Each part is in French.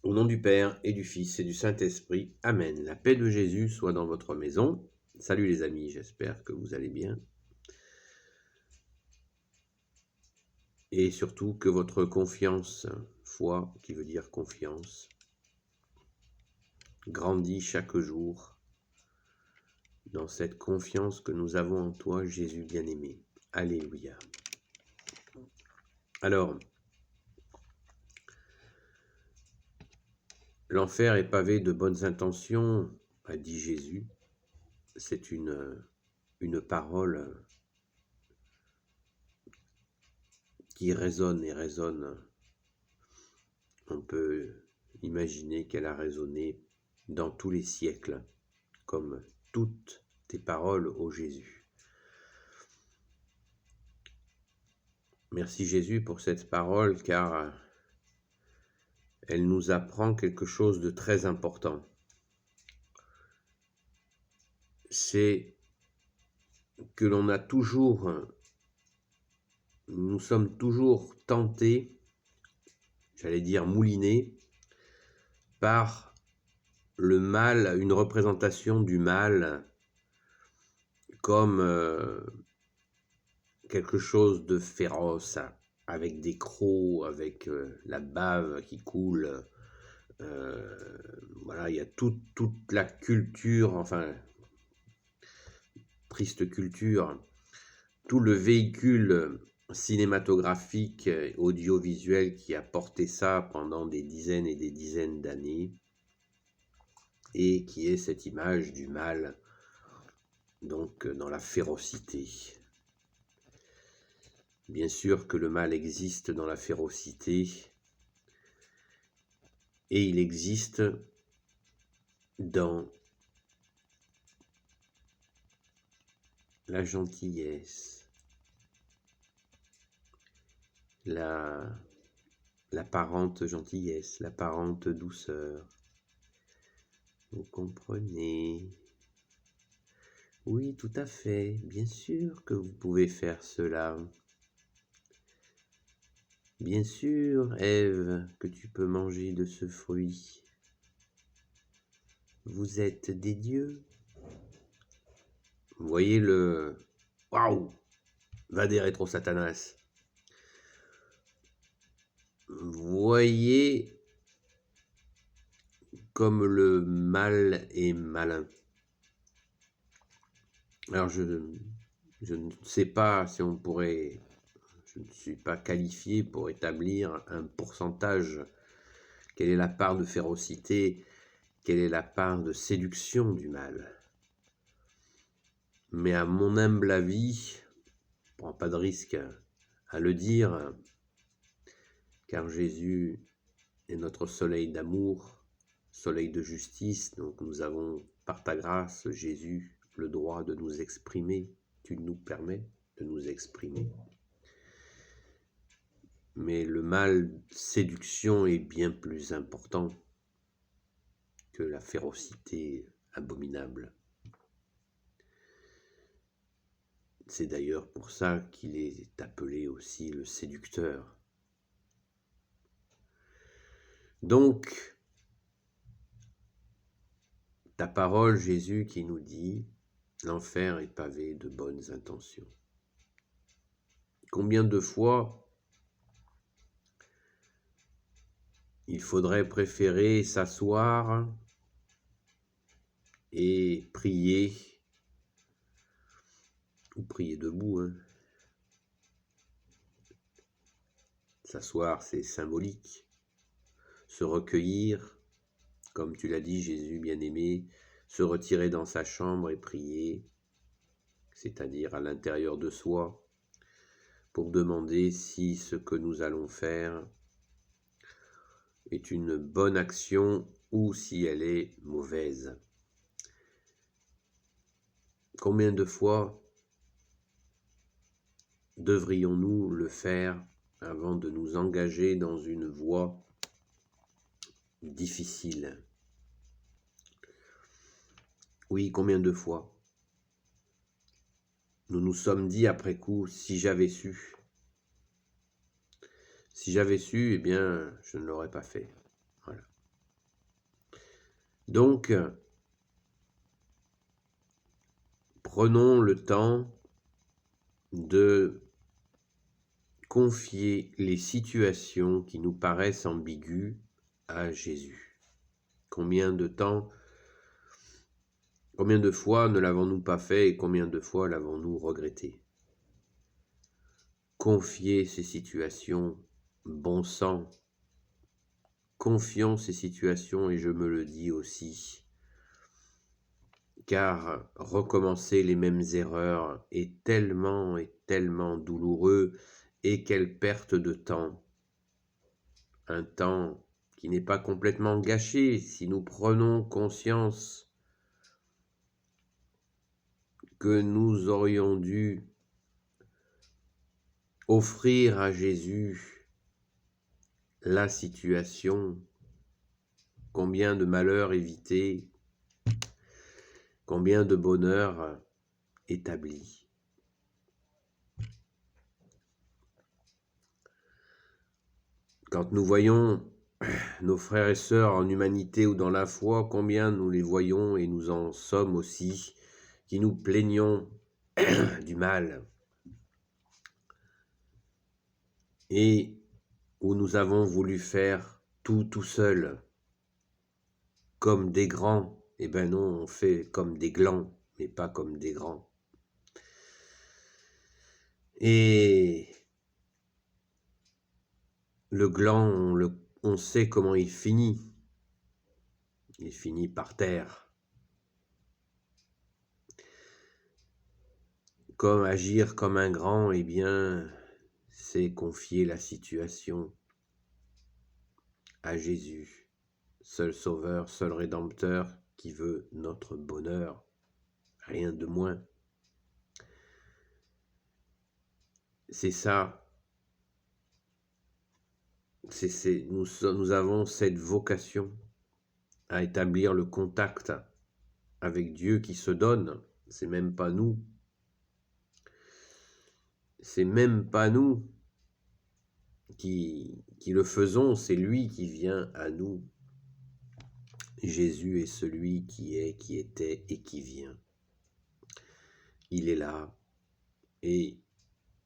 Au nom du Père et du Fils et du Saint-Esprit. Amen. La paix de Jésus soit dans votre maison. Salut les amis, j'espère que vous allez bien. Et surtout que votre confiance, foi qui veut dire confiance, grandit chaque jour dans cette confiance que nous avons en toi, Jésus bien-aimé. Alléluia. Alors, l'enfer est pavé de bonnes intentions, a dit Jésus. C'est une parole qui résonne et résonne. On peut imaginer qu'elle a résonné dans tous les siècles, comme toutes tes paroles, ô Jésus. Merci Jésus pour cette parole, car elle nous apprend quelque chose de très important. C'est que nous sommes toujours tentés, j'allais dire moulinés, par le mal, une représentation du mal comme quelque chose de féroce, avec des crocs, avec la bave qui coule. Voilà, il y a toute la culture, enfin, triste culture, tout le véhicule cinématographique, audiovisuel qui a porté ça pendant des dizaines et des dizaines d'années, et qui est cette image du mal, donc dans la férocité. Bien sûr que le mal existe dans la férocité, et il existe dans la gentillesse, l'apparente gentillesse, l'apparente douceur. Vous comprenez? Oui, tout à fait. Bien sûr que vous pouvez faire cela. Bien sûr, Ève, que tu peux manger de ce fruit. Vous êtes des dieux. Vous voyez le... Waouh! Va des rétro Satanas. Vous voyez comme le mal est malin. Alors je ne sais pas si on pourrait... Je ne suis pas qualifié pour établir un pourcentage. Quelle est la part de férocité? Quelle est la part de séduction du mal? Mais à mon humble avis, je ne prends pas de risque à le dire, car Jésus est notre soleil d'amour, soleil de justice, donc nous avons par ta grâce, Jésus, le droit de nous exprimer. Tu nous permets de nous exprimer. Mais le mal séduction est bien plus important que la férocité abominable. C'est d'ailleurs pour ça qu'il est appelé aussi le séducteur. Donc, ta parole, Jésus, qui nous dit « L'enfer est pavé de bonnes intentions ». Combien de fois il faudrait préférer s'asseoir et prier, ou prier debout, hein. S'asseoir, c'est symbolique. Se recueillir, comme tu l'as dit, Jésus bien-aimé, se retirer dans sa chambre et prier, c'est-à-dire à l'intérieur de soi, pour demander si ce que nous allons faire est une bonne action ou si elle est mauvaise. Combien de fois devrions-nous le faire avant de nous engager dans une voie difficile? Oui, combien de fois nous nous sommes dit après coup, si j'avais su. Si j'avais su, eh bien, je ne l'aurais pas fait. Voilà. Donc, prenons le temps de confier les situations qui nous paraissent ambiguës à Jésus. Combien de fois ne l'avons-nous pas fait et combien de fois l'avons-nous regretté? Confier ces situations, bon sang, confions ces situations, et je me le dis aussi, car recommencer les mêmes erreurs est tellement douloureux, et quelle perte de temps. Un temps qui n'est pas complètement gâché si nous prenons conscience que nous aurions dû offrir à Jésus la situation, combien de malheurs évités, combien de bonheur établi. Quand nous voyons nos frères et sœurs en humanité ou dans la foi, combien nous les voyons et nous en sommes aussi, qui nous plaignons du mal, et où nous avons voulu faire tout seul, comme des grands. Eh ben non, on fait comme des glands, mais pas comme des grands. Et le gland, on sait comment il finit. Il finit par terre. Comme agir comme un grand, eh bien, c'est confier la situation à Jésus, seul sauveur, seul rédempteur, qui veut notre bonheur, rien de moins. C'est ça, nous avons cette vocation à établir le contact avec Dieu qui se donne. C'est même pas nous. C'est même pas nous qui le faisons, c'est lui qui vient à nous. Jésus est celui qui est, qui était et qui vient. Il est là et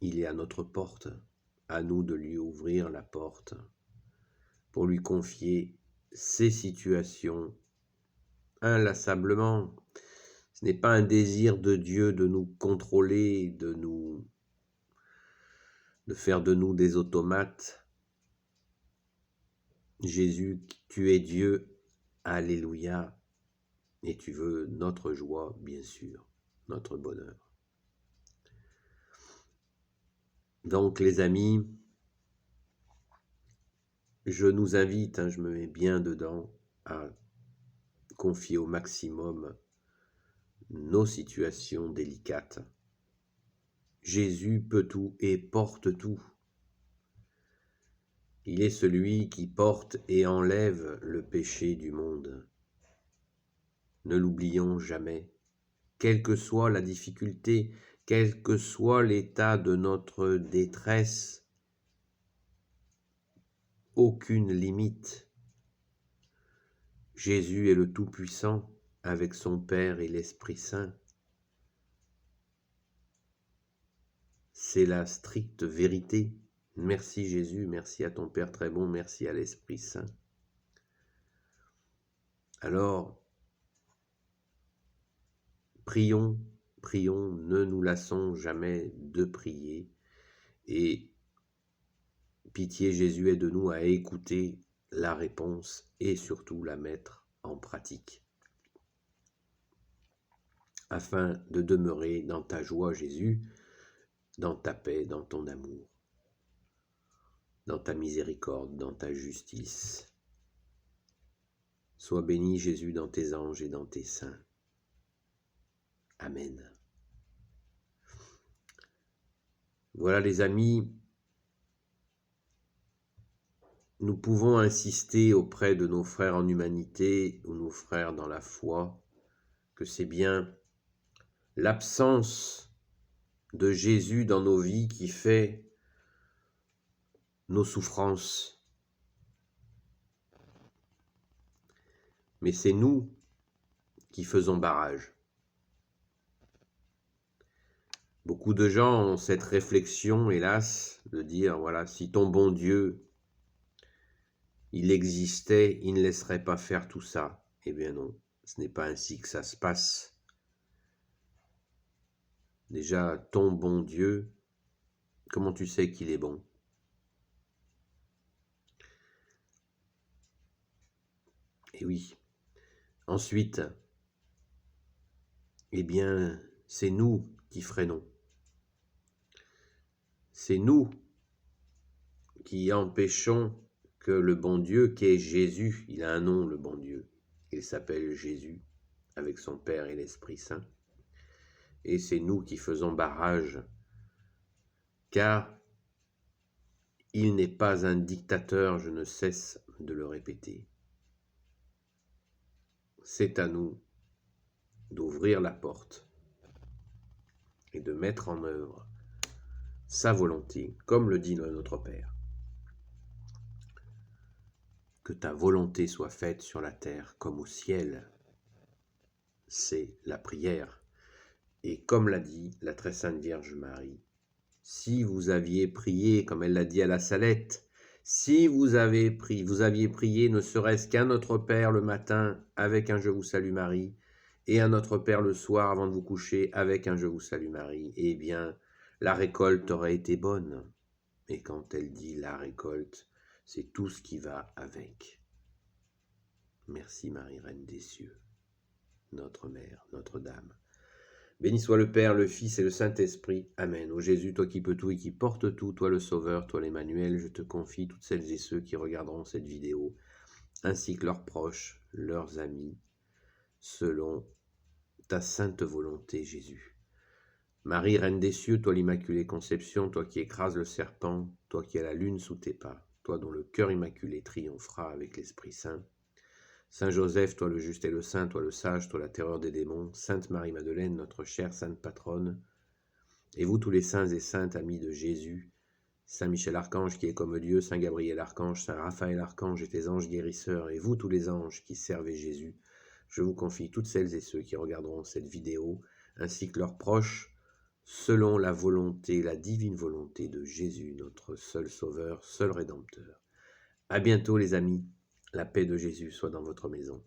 il est à notre porte. À nous de lui ouvrir la porte pour lui confier ces situations inlassablement. Ce n'est pas un désir de Dieu de nous contrôler, de faire de nous des automates. Jésus, tu es Dieu, alléluia, et tu veux notre joie, bien sûr, notre bonheur. Donc les amis, je nous invite, je me mets bien dedans, à confier au maximum nos situations délicates. Jésus peut tout et porte tout. Il est celui qui porte et enlève le péché du monde. Ne l'oublions jamais. Quelle que soit la difficulté, quel que soit l'état de notre détresse, aucune limite. Jésus est le Tout-Puissant avec son Père et l'Esprit Saint. C'est la stricte vérité. Merci Jésus, merci à ton Père très bon, merci à l'Esprit Saint. Alors, prions, ne nous lassons jamais de prier, et pitié Jésus, aide-nous à écouter la réponse et surtout la mettre en pratique, afin de demeurer dans ta joie Jésus, dans ta paix, dans ton amour, dans ta miséricorde, dans ta justice. Sois béni Jésus dans tes anges et dans tes saints. Amen. Voilà les amis, nous pouvons insister auprès de nos frères en humanité ou nos frères dans la foi que c'est bien l'absence de Jésus dans nos vies qui fait nos souffrances. mais c'est nous qui faisons barrage. Beaucoup de gens ont cette réflexion, hélas, de dire, voilà, si ton bon Dieu, il existait, il ne laisserait pas faire tout ça. Eh bien non, ce n'est pas ainsi que ça se passe. Déjà, ton bon Dieu, comment tu sais qu'il est bon? Eh oui. Ensuite, eh bien, c'est nous qui freinons. C'est nous qui empêchons que le bon Dieu, qui est Jésus, il a un nom, le bon Dieu, il s'appelle Jésus, avec son Père et l'Esprit Saint, et c'est nous qui faisons barrage, car il n'est pas un dictateur, je ne cesse de le répéter. C'est à nous d'ouvrir la porte et de mettre en œuvre sa volonté, comme le dit notre Père. Que ta volonté soit faite sur la terre comme au ciel. C'est la prière. Et comme l'a dit la très sainte Vierge Marie, si vous aviez prié, comme elle l'a dit à la Salette, si vous aviez prié ne serait-ce qu'un Notre Père le matin avec un Je vous salue Marie, et un Notre Père le soir avant de vous coucher avec un Je vous salue Marie, eh bien, la récolte aurait été bonne. Et quand elle dit la récolte, c'est tout ce qui va avec. Merci Marie, Reine des cieux, notre Mère, Notre-Dame. Béni soit le Père, le Fils et le Saint-Esprit. Amen. Ô Jésus, toi qui peux tout et qui portes tout, toi le Sauveur, toi l'Emmanuel, je te confie toutes celles et ceux qui regarderont cette vidéo, ainsi que leurs proches, leurs amis, selon ta sainte volonté, Jésus. Marie, Reine des cieux, toi l'Immaculée Conception, toi qui écrases le serpent, toi qui as la lune sous tes pas, toi dont le cœur immaculé triomphera avec l'Esprit Saint. Saint Joseph, toi le juste et le saint, toi le sage, toi la terreur des démons, Sainte Marie-Madeleine, notre chère sainte patronne, et vous tous les saints et saintes amis de Jésus, Saint Michel Archange qui est comme Dieu, Saint Gabriel Archange, Saint Raphaël Archange et tes anges guérisseurs, et vous tous les anges qui servez Jésus, je vous confie toutes celles et ceux qui regarderont cette vidéo, ainsi que leurs proches, selon la volonté, la divine volonté de Jésus, notre seul Sauveur, seul Rédempteur. À bientôt les amis. La paix de Jésus soit dans votre maison.